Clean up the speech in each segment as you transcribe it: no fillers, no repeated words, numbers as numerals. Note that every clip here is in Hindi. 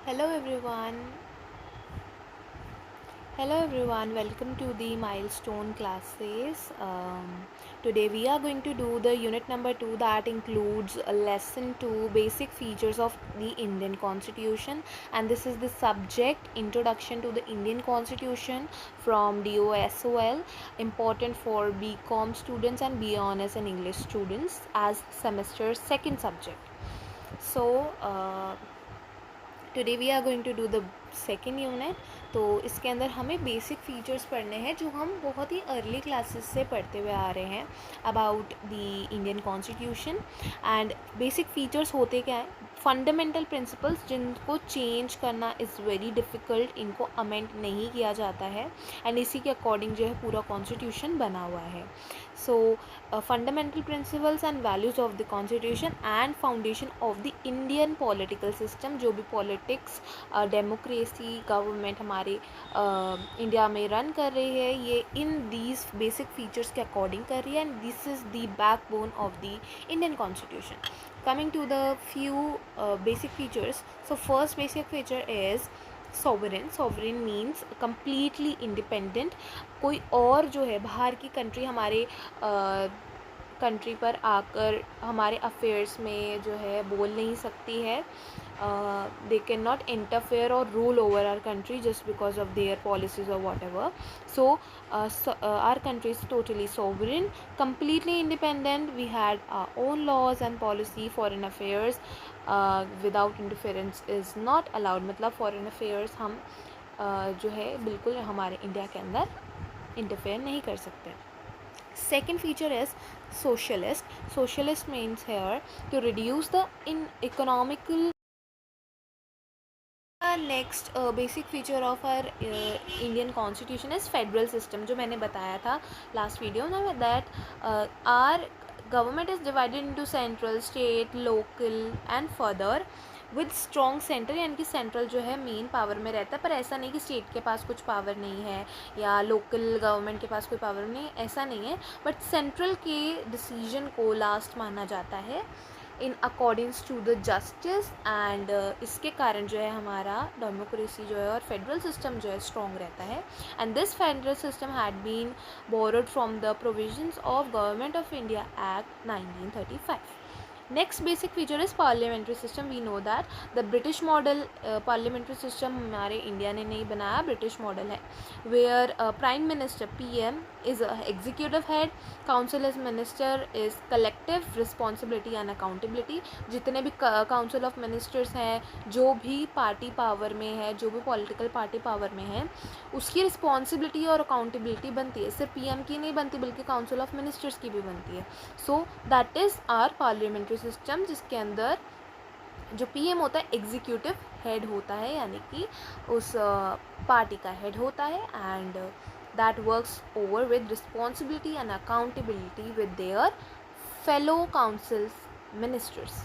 Hello everyone. Hello everyone. Welcome to the milestone classes. Today we are going to do the unit number 2 that includes a lesson 2 basic features of the Indian Constitution, and this is the subject introduction to the Indian Constitution from DOSOL, important for BCom students and BONS and English students as semester second subject. So today we are going to do the second unit. तो इसके अंदर हमें बेसिक फीचर्स पढ़ने हैं जो हम बहुत ही अर्ली क्लासेस से पढ़ते हुए आ रहे हैं about the Indian constitution. And basic features होते क्या हैं? फंडामेंटल प्रिंसिपल्स जिनको चेंज करना इज़ वेरी डिफ़िकल्ट, इनको अमेंड नहीं किया जाता है एंड इसी के अकॉर्डिंग जो है पूरा कॉन्स्टिट्यूशन बना हुआ है. सो fundamental principles and values of the constitution and foundation of the Indian political system, जो भी पॉलिटिक्स डेमोक्रेसी गवर्नमेंट हमारे इंडिया में रन कर रही है, ये इन दीज बेसिक फीचर्स के अकॉर्डिंग कर रही है and this is the backbone of the Indian constitution. Coming to the few basic features, so first basic feature is sovereign. Sovereign means completely independent. कोई और जो है बाहर की कंट्री हमारे कंट्री पर आकर हमारे अफेयर्स में जो है बोल नहीं सकती है. दे कैन नॉट इंटरफेयर और rule over our country just because of their policies और whatever. So our country is totally sovereign, completely independent. We had our own laws and policy. Foreign affairs without interference is not allowed. मतलब foreign affairs हम जो है बिल्कुल हमारे इंडिया के अंदर इंटरफेयर नहीं कर सकते. Second feature is socialist. Socialist means here to reduce the economical. Next basic feature of our Indian constitution is federal system, जो मैंने बताया था लास्ट वीडियो में, that our government is divided into central, state, local and further with strong centre. यानी कि सेंट्रल जो है मेन पावर में रहता है, पर ऐसा नहीं कि स्टेट के पास कुछ पावर नहीं है या लोकल गवर्नमेंट के पास कोई पावर नहीं, ऐसा नहीं है. बट सेंट्रल के डिसीजन को लास्ट माना जाता है in according to the justice. And इसके कारण जो है हमारा डेमोक्रेसी जो है और फेडरल सिस्टम जो है स्ट्रॉन्ग रहता है. And this federal system had been borrowed from the provisions of government of India act 1935. Next basic feature is parliamentary system. We know that the British model parliamentary system हमारे इंडिया ने नहीं बनाया, ब्रिटिश मॉडल है, where prime minister PM is executive head, council is minister is collective responsibility and accountability. जितने भी काउंसिल ऑफ मिनिस्टर्स हैं, जो भी पार्टी पावर में है, जो भी पॉलिटिकल पार्टी पावर में है, उसकी रिस्पॉन्सिबिलिटी और अकाउंटेबिलिटी बनती है. सिर्फ PM की नहीं बनती बल्कि काउंसिल ऑफ मिनिस्टर्स की भी बनती है. So that is our parliamentary system, जिसके अंदर जो PM होता है एग्जीक्यूटिव हेड होता है, यानी कि उस पार्टी का हेड होता है, and that works over with responsibility and accountability with their fellow councils ministers.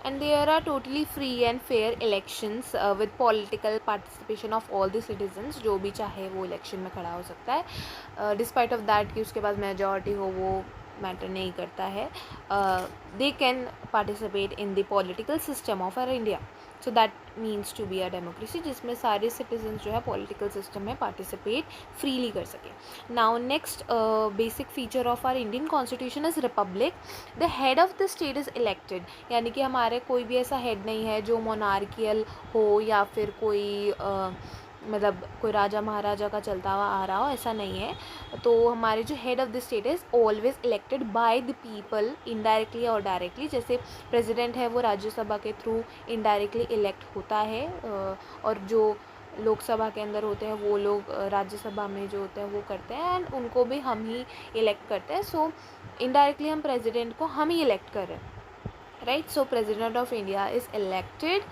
And there are totally free and fair elections with political participation of all the citizens. जो भी चाहे वो इलेक्शन में खड़ा हो सकता है, डिस्पाइट ऑफ दैट कि उसके पास मेजॉरिटी हो वो मैटर नहीं करता है. They can participate in the political system of our India. So that means to be a democracy, जिसमें सारे सिटीजन्स जो है पॉलिटिकल सिस्टम में पार्टिसिपेट फ्रीली कर सकें. Now next basic feature of our Indian constitution is republic. The head of the state is elected. यानी कि हमारे कोई भी ऐसा हेड नहीं है जो मोनार्कियल हो या फिर कोई मतलब कोई राजा महाराजा का चलता हुआ आ रहा हो, ऐसा नहीं है. तो हमारे जो head of the state is always elected by the people, indirectly और डायरेक्टली. जैसे प्रेसिडेंट है वो राज्यसभा के थ्रू इनडायरेक्टली इलेक्ट होता है, और जो लोकसभा के अंदर होते हैं वो लोग राज्यसभा में जो होते हैं वो करते हैं, एंड उनको भी हम ही इलेक्ट करते हैं. सो इनडायरेक्टली हम प्रेसिडेंट को हम ही इलेक्ट कर रहे हैं, right. So president of India is elected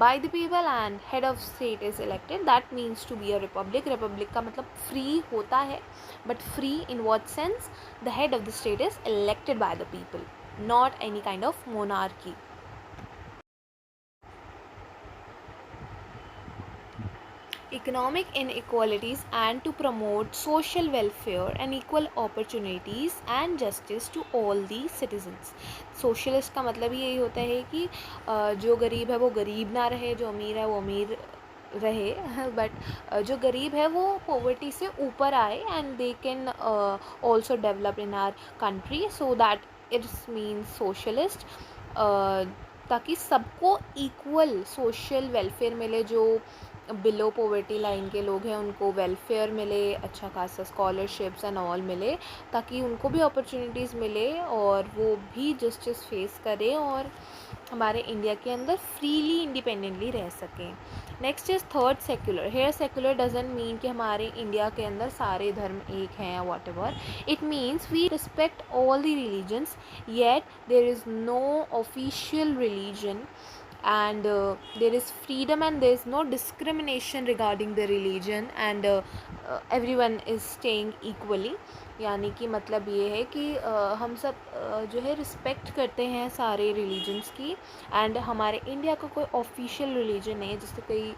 by the people and head of state is elected. That means to be a republic. Republic का मतलब free होता है, but free in what sense? The head of the state is elected by the people, not any kind of monarchy. economic inequalities and to promote social welfare and equal opportunities and justice to all the citizens. Socialist का मतलब ही यही होता है कि जो गरीब है वो गरीब ना रहे, जो अमीर है वो अमीर रहे, बट जो गरीब है वो पॉवर्टी से ऊपर आए and they can also develop in our country, so that its means socialist, ताकि सबको इक्वल सोशल वेलफेयर मिले, जो बिलो पॉवर्टी लाइन के लोग हैं उनको वेलफेयर मिले, अच्छा खासा स्कॉलरशिप्स एंड ऑल मिले, ताकि उनको भी अपॉर्चुनिटीज़ मिले और वो भी जस्टिस फेस करें और हमारे इंडिया के अंदर फ्रीली इंडिपेंडेंटली रह सकें. Next is third secular. Here secular doesn't mean कि हमारे इंडिया के अंदर सारे धर्म एक हैं या whatever. It means we respect all the religions yet there is no official religion and there is freedom and there is no discrimination regarding the religion and everyone is staying equally. यानी कि मतलब ये है कि हम सब जो है रिस्पेक्ट करते हैं सारे रिलीजन्स की, एंड हमारे इंडिया का कोई ऑफिशियल रिलीजन नहीं है. जैसे कई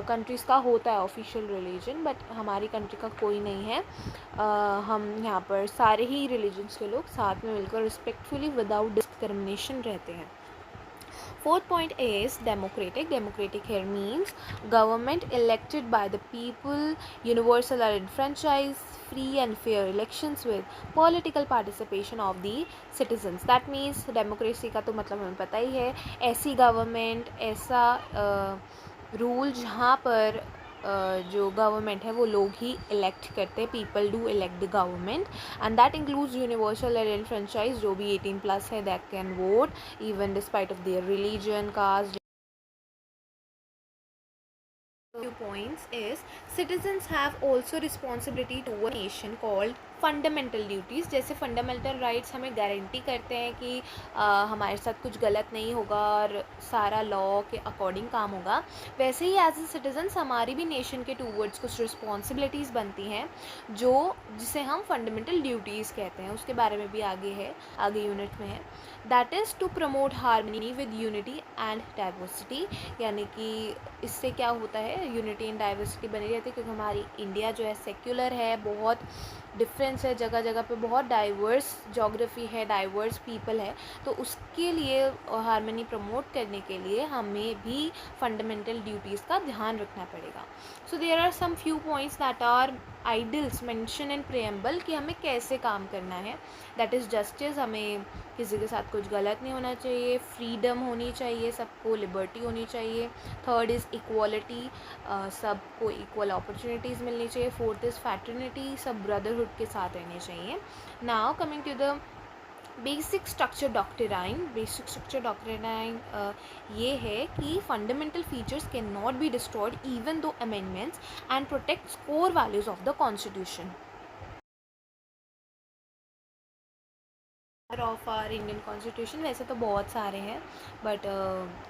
कंट्रीज़ का होता है ऑफिशियल रिलीजन, बट हमारी कंट्री का कोई नहीं है. हम यहाँ पर सारे ही रिलीजन्स के लोग साथ में मिलकर रिस्पेक्टफुली विदाउट डिस्क्रिमिनेशन रहते हैं. Fourth point is democratic. Democratic here means government elected by the people, universal and franchise, free and fair elections with political participation of the citizens. That means democracy का तो मतलब हमें पता ही है, ऐसी गवर्नमेंट, ऐसा रूल जहाँ पर जो गवर्नमेंट है वो लोग ही इलेक्ट करते हैं. People do elect the government and that includes universal and franchise. जो भी 18+ है that can vote even despite of their religion, caste. Few points is citizens have also responsibility to a nation called fundamental duties. जैसे फंडामेंटल राइट्स हमें गारंटी करते हैं कि हमारे साथ कुछ गलत नहीं होगा और सारा लॉ के अकॉर्डिंग काम होगा, वैसे ही एज ए सिटीजन्स हमारी भी नेशन के टूवर्ड्स कुछ रिस्पॉन्सिबिलिटीज़ बनती हैं जो जिसे हम फंडामेंटल ड्यूटीज़ कहते हैं. उसके बारे में भी आगे यूनिट में है. That is to promote harmony with unity and diversity. यानी कि इससे क्या होता है, यूनिटी एंड डाइवर्सिटी बनी रहती है, क्योंकि हमारी इंडिया जो है सेक्युलर है, बहुत डिफरेंस है, जगह जगह पे बहुत डाइवर्स जोग्राफी है, डाइवर्स पीपल है. तो उसके लिए हार्मनी प्रमोट करने के लिए हमें भी फंडामेंटल ड्यूटीज़ का ध्यान रखना पड़ेगा. So there are some few points that are ideals mention in preamble कि हमें कैसे काम करना है. दैट इज़ जस्टिस, हमें किसी के साथ कुछ गलत नहीं होना चाहिए. फ्रीडम होनी चाहिए, सबको लिबर्टी होनी चाहिए. थर्ड इज़ इक्वालिटी, सबको इक्वल अपॉर्चुनिटीज़ मिलनी चाहिए. फोर्थ इज़ फैटर्निटी, सब ब्रदरहुड के साथ रहने चाहिए. Now coming to the basic structure doctrine. Basic structure doctrine ये है कि fundamental features can not be destroyed even though amendments and protects core values of the constitution of our Indian constitution. वैसे तो बहुत सारे हैं, but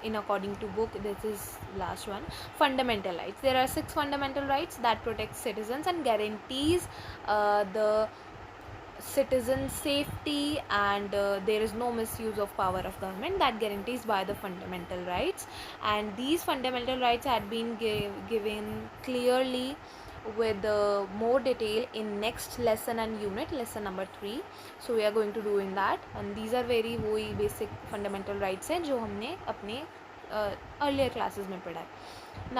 in according to book this is last one. Fundamental rights. There are 6 fundamental rights that protect citizens and guarantees the citizen safety and there is no misuse of power of government. That guarantees by the fundamental rights, and these fundamental rights had been given clearly with more detail in next lesson and unit, lesson number 3. So we are going to do in that, and these are very वही basic fundamental rights हैं जो हमने अपने earlier classes में पढ़ा है.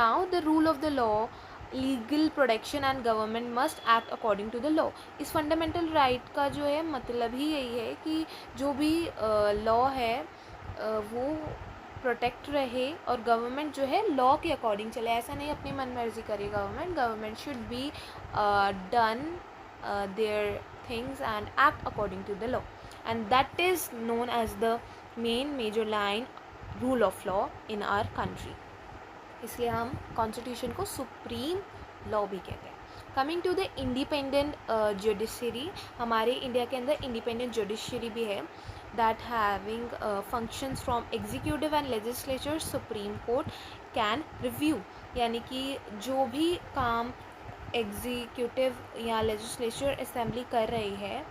Now the rule of the law, legal protection and government must act according to the law. इस फंडामेंटल राइट का जो है मतलब ही यही है कि जो भी लॉ है वो प्रोटेक्ट रहे और गवर्नमेंट जो है लॉ के अकॉर्डिंग चले. ऐसा नहीं अपनी मनमर्जी करे government should be done their things and act according to the law, and that is known as the main major line rule of law in our country. इसलिए हम कॉन्स्टिट्यूशन को सुप्रीम लॉ भी कहते हैं. Coming to the independent judiciary. हमारे इंडिया के अंदर इंडिपेंडेंट जुडिशरी भी है that having functions from executive and legislature. Supreme court can review, यानी कि जो भी काम एग्जीक्यूटिव या लेजिस्लेचर असेंबली कर रही है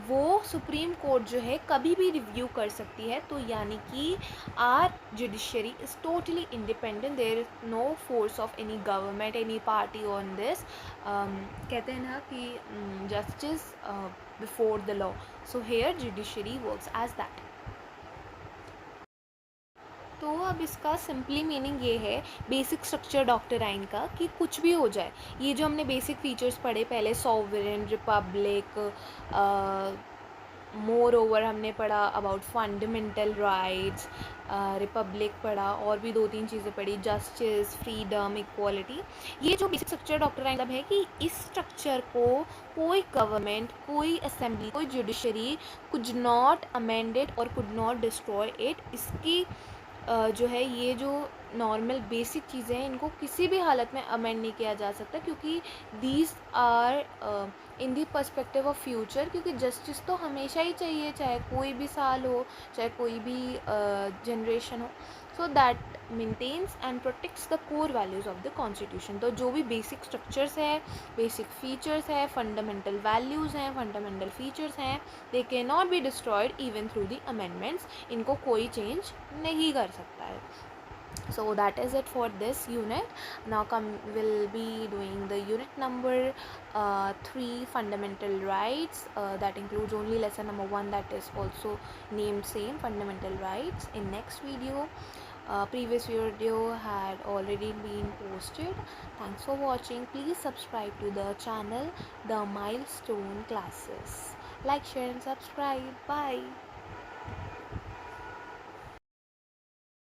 वो सुप्रीम कोर्ट जो है कभी भी रिव्यू कर सकती है। तो यानी कि our judiciary is totally independent, there is no force of any government, any party on this. कहते हैं ना कि justice before the law, so here judiciary works as that. तो अब इसका सिंपली मीनिंग ये है बेसिक स्ट्रक्चर डॉक्ट्राइन का, कि कुछ भी हो जाए, ये जो हमने बेसिक फीचर्स पढ़े पहले, सॉवरेन, रिपब्लिक, मोर ओवर हमने पढ़ा अबाउट फंडामेंटल राइट्स, रिपब्लिक पढ़ा, और भी 2-3 चीज़ें पढ़ी, जस्टिस, फ्रीडम, इक्वालिटी। ये जो बेसिक स्ट्रक्चर डॉक्ट्राइन मतलब है कि इस स्ट्रक्चर को कोई गवर्नमेंट, कोई असेंबली, कोई जुडिशरी कुड नॉट अमेंडेड और कुड नॉट डिस्ट्रॉय इट। इसकी जो है ये जो नॉर्मल बेसिक चीज़ें हैं, इनको किसी भी हालत में अमेंड नहीं किया जा सकता, क्योंकि these are in the perspective of future. क्योंकि जस्टिस तो हमेशा ही चाहिए, चाहे कोई भी साल हो, चाहे कोई भी जनरेशन हो। So that maintains and protects the core values of the constitution. तो जो भी बेसिक स्ट्रक्चर्स है, बेसिक फीचर्स है, फंडामेंटल वैल्यूज़ हैं, फंडामेंटल फीचर्स हैं, they can not be destroyed even through the amendments. इनको कोई चेंज नहीं कर सकता है। So that is it for this unit. Now we'll be doing the unit number 3, fundamental rights, that includes only lesson number 1, that is also named same, fundamental rights, in next video. Previous video had already been posted. Thanks for watching. Please subscribe to the channel, the Milestone Classes. Like, share and subscribe. Bye.